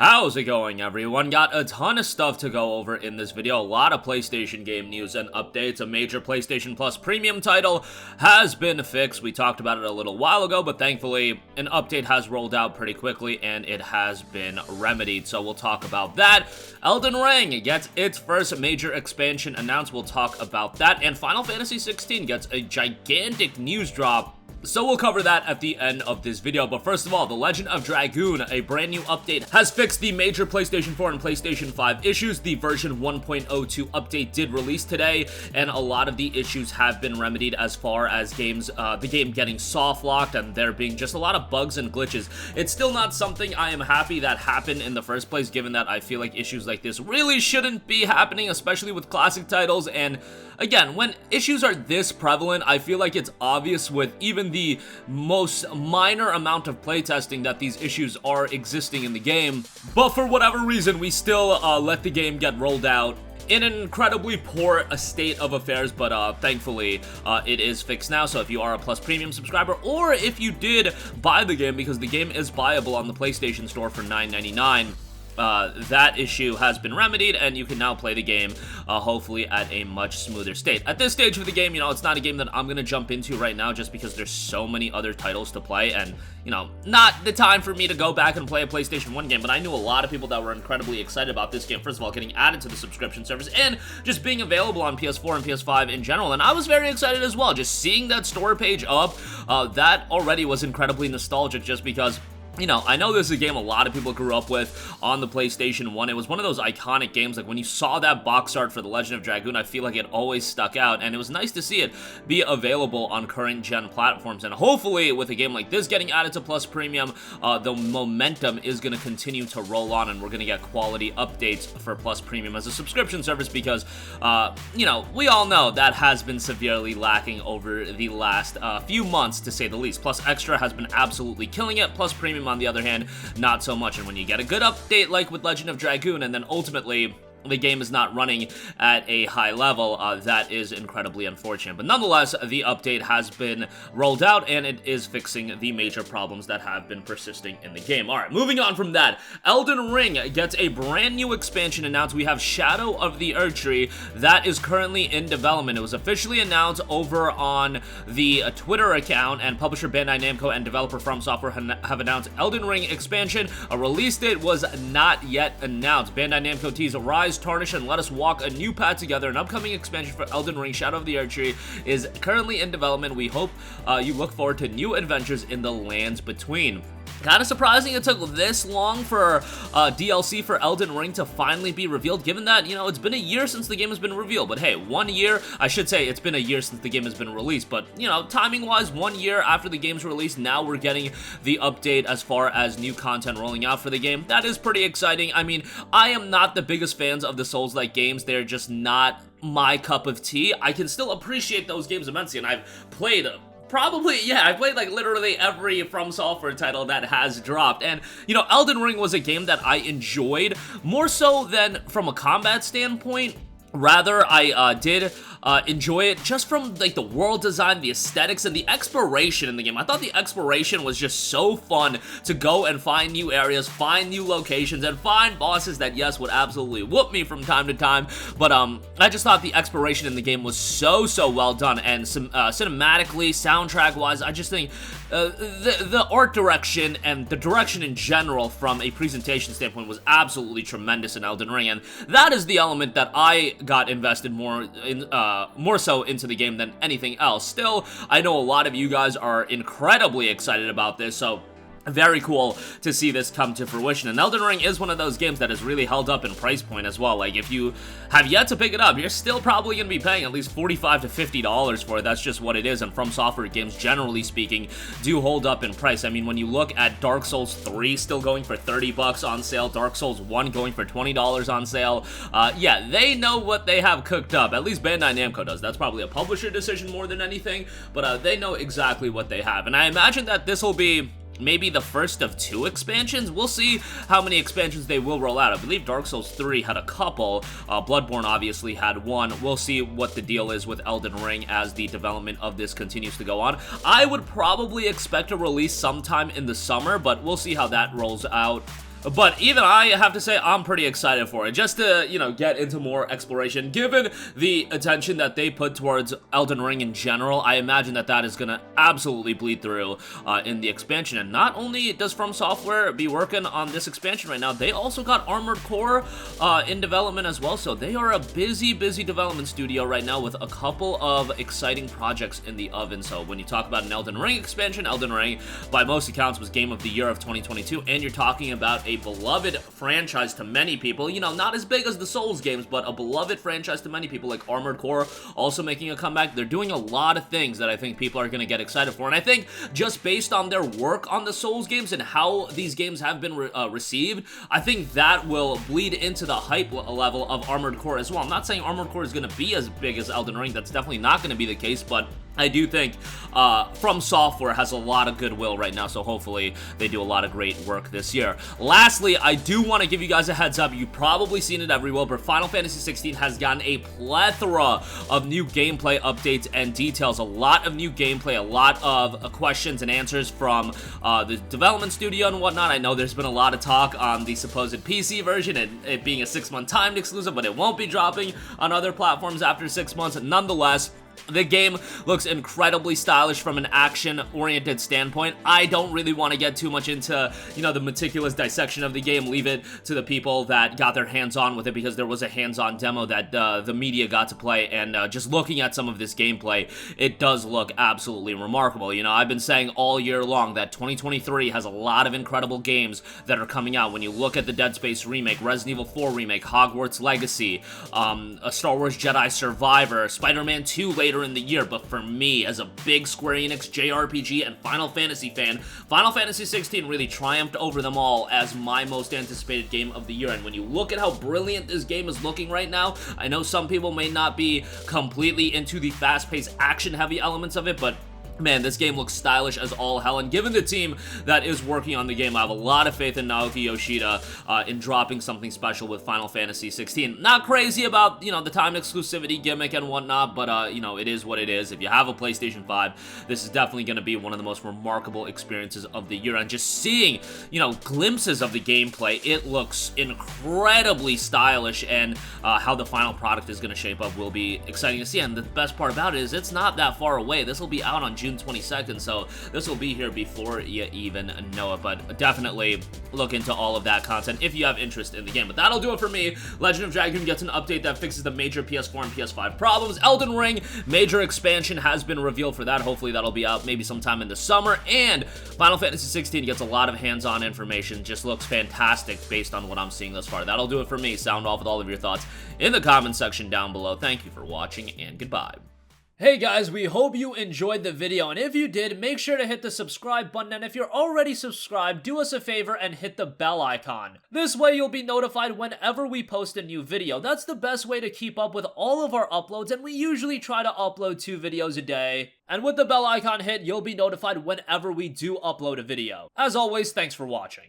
How's it going, everyone? Got a ton of stuff to go over in this video. A lot of PlayStation game news and updates. A major PlayStation Plus premium title has been fixed. We talked about it a little while ago, but thankfully an update has rolled out pretty quickly and it has been remedied. So we'll talk about that. Elden Ring gets its first major expansion announced. We'll talk about that. And Final Fantasy 16 gets a gigantic news drop. So we'll cover that at the end of this video, but first of all, The Legend of Dragoon, a brand new update, has fixed the major PlayStation 4 and PlayStation 5 issues. The version 1.02 update did release today, and a lot of the issues have been remedied as far as the game getting soft locked and there being just a lot of bugs and glitches. It's still not something I am happy that happened in the first place, given that I feel like issues like this really shouldn't be happening, especially with classic titles. And again, when issues are this prevalent, I feel like it's obvious with even the most minor amount of playtesting that these issues are existing in the game. But for whatever reason, we still let the game get rolled out in an incredibly poor state of affairs, but thankfully it is fixed now. So if you are a Plus Premium subscriber, or if you did buy the game, because the game is buyable on the PlayStation Store for $9.99, that issue has been remedied, and you can now play the game, hopefully at a much smoother state. At this stage of the game, it's not a game that I'm gonna jump into right now just because there's so many other titles to play, and, not the time for me to go back and play a PlayStation 1 game, but I knew a lot of people that were incredibly excited about this game. First of all, getting added to the subscription service, and just being available on PS4 and PS5 in general, and I was very excited as well. Just seeing that store page up, that already was incredibly nostalgic, just because I know this is a game a lot of people grew up with on the PlayStation 1. It was one of those iconic games. Like, when you saw that box art for The Legend of Dragoon, I feel like it always stuck out, and it was nice to see it be available on current-gen platforms. And hopefully, with a game like this getting added to Plus Premium, the momentum is going to continue to roll on, and we're going to get quality updates for Plus Premium as a subscription service, because, we all know that has been severely lacking over the last few months, to say the least. Plus Extra has been absolutely killing it. Plus Premium, on the other hand, not so much. And when you get a good update like with Legend of Dragoon, and then ultimately the game is not running at a high level, that is incredibly unfortunate. But nonetheless, the update has been rolled out, and it is fixing the major problems that have been persisting in the game. Alright, moving on from that, Elden Ring gets a brand new expansion announced. We have Shadow of the Erdtree that is currently in development. It was officially announced over on the Twitter account, and publisher Bandai Namco and developer From Software have announced Elden Ring expansion. A release date was not yet announced. Bandai Namco teased Rise, Tarnish, and Let Us Walk a new path together. An upcoming expansion for Elden Ring Shadow of the Erdtree is currently in development. We hope you look forward to new adventures in the lands between. Kind of surprising it took this long for DLC for Elden Ring to finally be revealed, given that, it's been a year since the game has been revealed. But hey, 1 year, I should say it's been a year since the game has been released, but, timing-wise, 1 year after the game's released, now we're getting the update as far as new content rolling out for the game. That is pretty exciting. I mean, I am not the biggest fans of the Souls-like games. They're just not my cup of tea. I can still appreciate those games immensely, and I've played them. I played like literally every From Software title that has dropped, and Elden Ring was a game that I enjoyed more so than from a combat standpoint. Rather, I did enjoy it just from like the world design, the aesthetics, and the exploration in the game. I thought the exploration was just so fun to go and find new areas, find new locations, and find bosses that, yes, would absolutely whoop me from time to time. But I just thought the exploration in the game was so well done, and cinematically, soundtrack-wise, I just think the art direction and the direction in general from a presentation standpoint was absolutely tremendous in Elden Ring, and that is the element that I got invested more so into the game than anything else. Still, I know a lot of you guys are incredibly excited about this, so very cool to see this come to fruition. And Elden Ring is one of those games that has really held up in price point as well. Like, if you have yet to pick it up, you're still probably going to be paying at least $45 to $50 for it. That's just what it is. And From Software games, generally speaking, do hold up in price. I mean, when you look at Dark Souls 3 still going for $30 on sale, Dark Souls 1 going for $20 on sale, yeah, they know what they have cooked up. At least Bandai Namco does. That's probably a publisher decision more than anything, but they know exactly what they have. And I imagine that this will be maybe the first of 2 expansions. We'll see how many expansions they will roll out. I believe Dark Souls 3 had a couple. Bloodborne obviously had one. We'll see what the deal is with Elden Ring as the development of this continues to go on. I would probably expect a release sometime in the summer, but we'll see how that rolls out. But even I have to say I'm pretty excited for it, just to, get into more exploration. Given the attention that they put towards Elden Ring in general, I imagine that that is going to absolutely bleed through in the expansion. And not only does From Software be working on this expansion right now, they also got Armored Core in development as well. So they are a busy development studio right now with a couple of exciting projects in the oven. So when you talk about an Elden Ring expansion, Elden Ring, by most accounts, was Game of the Year of 2022, and you're talking about a beloved franchise to many people, not as big as the Souls games, but a beloved franchise to many people, like Armored Core also making a comeback. They're doing a lot of things that I think people are going to get excited for, and I think just based on their work on the Souls games and how these games have been received, I think that will bleed into the hype level of Armored Core as well. I'm not saying Armored Core is going to be as big as Elden Ring, that's definitely not going to be the case, but I do think From Software has a lot of goodwill right now, so hopefully they do a lot of great work this year. Lastly, I do want to give you guys a heads up. You've probably seen it everywhere, but Final Fantasy 16 has gotten a plethora of new gameplay updates and details. A lot of new gameplay, a lot of questions and answers from the development studio and whatnot. I know there's been a lot of talk on the supposed PC version and it being a 6-month timed exclusive, but it won't be dropping on other platforms after 6 months. Nonetheless, the game looks incredibly stylish from an action-oriented standpoint. I don't really want to get too much into, the meticulous dissection of the game. Leave it to the people that got their hands on with it, because there was a hands-on demo that the media got to play, and just looking at some of this gameplay, it does look absolutely remarkable. I've been saying all year long that 2023 has a lot of incredible games that are coming out. When you look at the Dead Space remake, Resident Evil 4 remake, Hogwarts Legacy, a Star Wars Jedi Survivor, Spider-Man 2 later in the year, but for me, as a big Square Enix JRPG and Final Fantasy fan, Final Fantasy 16 really triumphed over them all as my most anticipated game of the year. And when you look at how brilliant this game is looking right now, I know some people may not be completely into the fast-paced, action-heavy elements of it, but man, this game looks stylish as all hell, and given the team that is working on the game, I have a lot of faith in Naoki Yoshida in dropping something special with Final Fantasy 16. Not crazy about, the time exclusivity gimmick and whatnot, but, it is what it is. If you have a PlayStation 5, this is definitely going to be one of the most remarkable experiences of the year, and just seeing, glimpses of the gameplay, it looks incredibly stylish, and how the final product is going to shape up will be exciting to see. And the best part about it is it's not that far away. This will be out on June 22nd, so this will be here before you even know it. But definitely look into all of that content if you have interest in the game. But that'll do it for me. Legend of Dragoon gets an update that fixes the major PS4 and PS5 problems. Elden Ring major expansion has been revealed for that. Hopefully that'll be out maybe sometime in the summer. And Final Fantasy 16 gets a lot of hands-on information. Just looks fantastic based on what I'm seeing thus far. That'll do it for me. Sound off with all of your thoughts in the comment section down below. Thank you for watching, and goodbye. Hey guys, we hope you enjoyed the video, and if you did, make sure to hit the subscribe button, and if you're already subscribed, do us a favor and hit the bell icon. This way you'll be notified whenever we post a new video. That's the best way to keep up with all of our uploads, and we usually try to upload 2 videos a day. And with the bell icon hit, you'll be notified whenever we do upload a video. As always, thanks for watching.